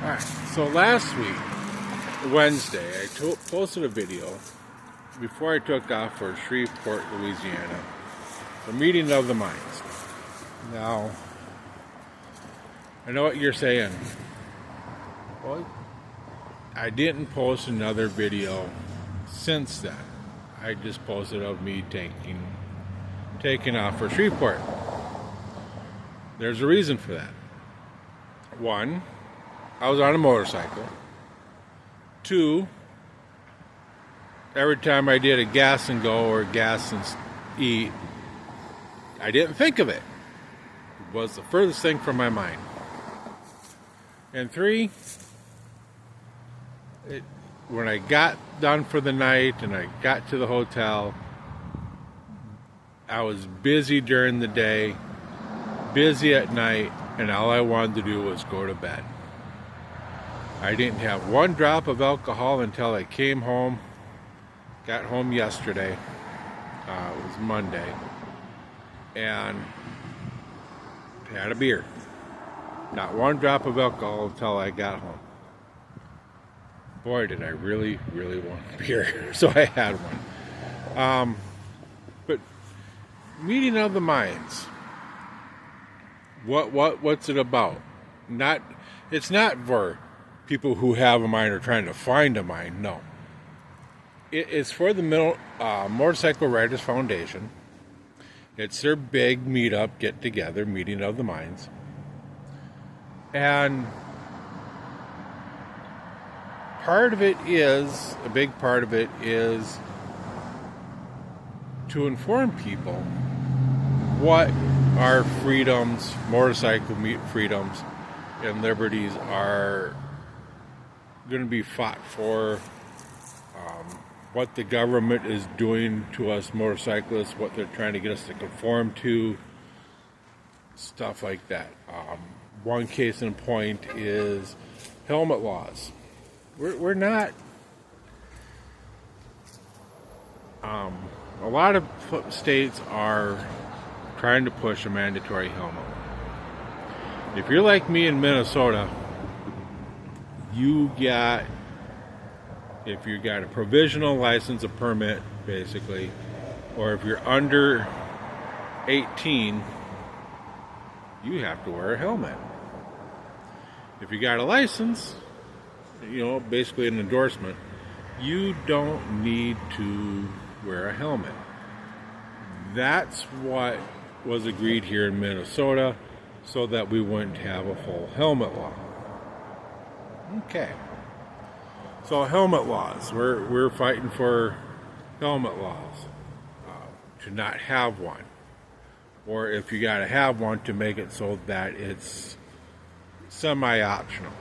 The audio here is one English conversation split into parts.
Alright, so last week, Wednesday, I posted a video before I took off for Shreveport, Louisiana, the meeting of the minds. Now, I know what you're saying. Well, I didn't post another video since then. I just posted of me taking off for Shreveport. There's a reason for that. One, I was on a motorcycle. Two, every time I did a gas and go or gas and eat, I didn't think of it. It was the furthest thing from my mind. And three, when I got done for the night and I got to the hotel, I was busy during the day, busy at night, and all I wanted to do was go to bed. I didn't have one drop of alcohol until I came home. Got home yesterday. It was Monday. And had a beer. Not one drop of alcohol until I got home. Boy, did I really, really want a beer. So I had one. But meeting of the minds. What's it about? It's not for people who have a mind or trying to find a mind. No. It's for the Motorcycle Riders Foundation. It's their big meetup, get together, meeting of the minds. And a big part of it is to inform people what our freedoms, motorcycle freedoms and liberties are going to be fought for, what the government is doing to us motorcyclists, what they're trying to get us to conform to, stuff like that. One case in point is helmet laws. We're not... a lot of states are trying to push a mandatory helmet. If you're like me in Minnesota, if you got a provisional license, a permit, basically, or if you're under 18, you have to wear a helmet. If you got a license, basically an endorsement, you don't need to wear a helmet. That's what was agreed here in Minnesota so that we wouldn't have a full helmet law. Okay. So helmet laws. We're fighting for helmet laws. To not have one. Or if you got to have one, to make it so that it's semi-optional.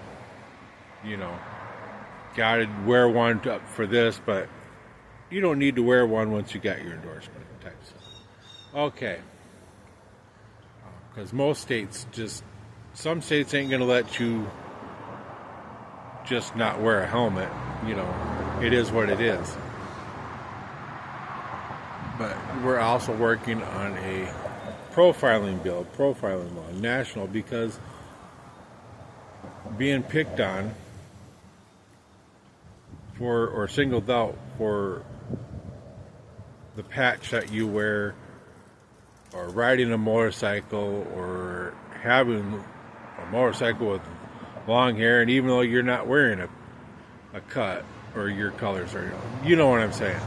Got to wear one for this, but you don't need to wear one once you got your endorsement type stuff. Okay. Because some states ain't going to let you just not wear a helmet. It is what it is. But we're also working on a profiling law, national, because being picked on or singled out for the patch that you wear, or riding a motorcycle, or having a motorcycle with long hair, and even though you're not wearing a cut or your colors, or you know what I'm saying.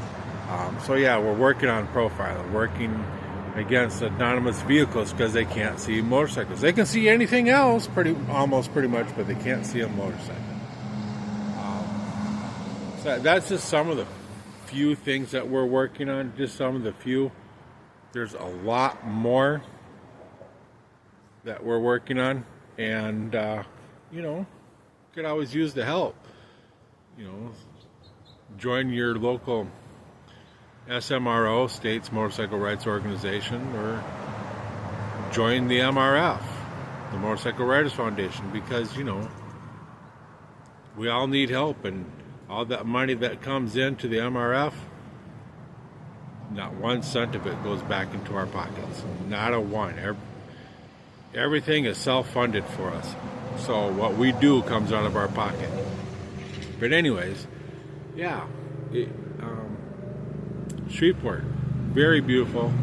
So yeah, we're working on profiling, working against autonomous vehicles because they can't see motorcycles. They can see anything else almost pretty much, but they can't see a motorcycle. So that's just some of the few things that we're working on, just some of the few. There's a lot more that we're working on, and could always use the help. Join your local SMRO, States Motorcycle Rights Organization, or join the MRF, the Motorcycle Riders Foundation, because we all need help, and all that money that comes into the MRF, not 1 cent of it goes back into our pockets. Not a one. Everything is self-funded for us. So what we do comes out of our pocket. But anyways, yeah, Shreveport, very beautiful,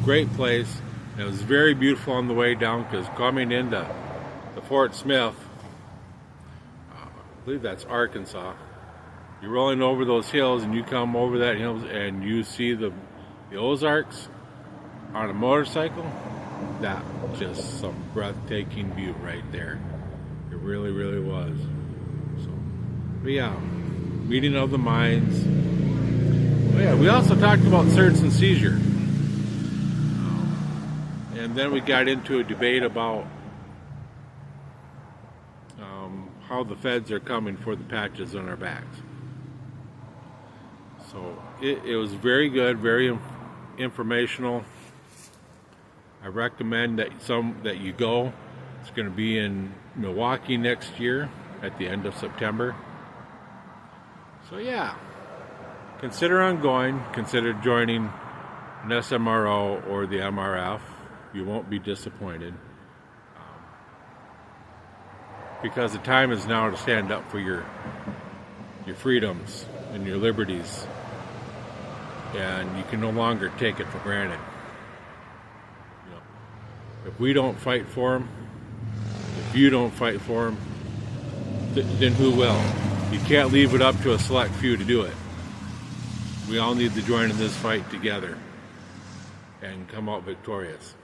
great place. It was very beautiful on the way down because coming into the Fort Smith, I believe that's Arkansas, you're rolling over those hills and you come over that hills and you see the Ozarks on a motorcycle. That just some breathtaking view right there. It really, really was. So, but yeah, meeting of the minds. Oh yeah, we also talked about search and seizure. And then we got into a debate about how the feds are coming for the patches on our backs. So it was very good, very informational. I recommend that you go. It's going to be in Milwaukee next year at the end of September. So yeah, consider on going. Consider joining an SMRO or the MRF. You won't be disappointed. Because the time is now to stand up for your freedoms and your liberties. And you can no longer take it for granted. If we don't fight for them, if you don't fight for them, then who will? You can't leave it up to a select few to do it. We all need to join in this fight together and come out victorious.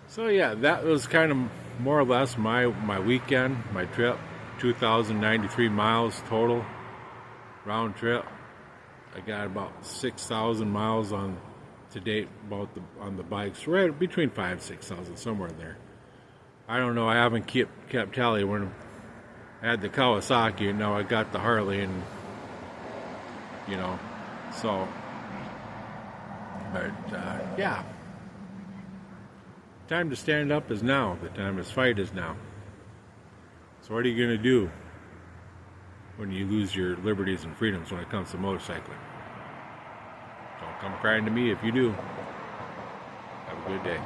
So yeah, that was kind of more or less my weekend, my trip. 2,093 miles total, round trip. I got about 6,000 miles on to date on the bikes, right between 5,000 and 6,000, somewhere in there. I don't know. I haven't kept tally. When I had the Kawasaki, and now I got the Harley, and so. But yeah, time to stand up is now. The time to fight is now. So what are you going to do when you lose your liberties and freedoms when it comes to motorcycling? Don't come crying to me if you do. Have a good day.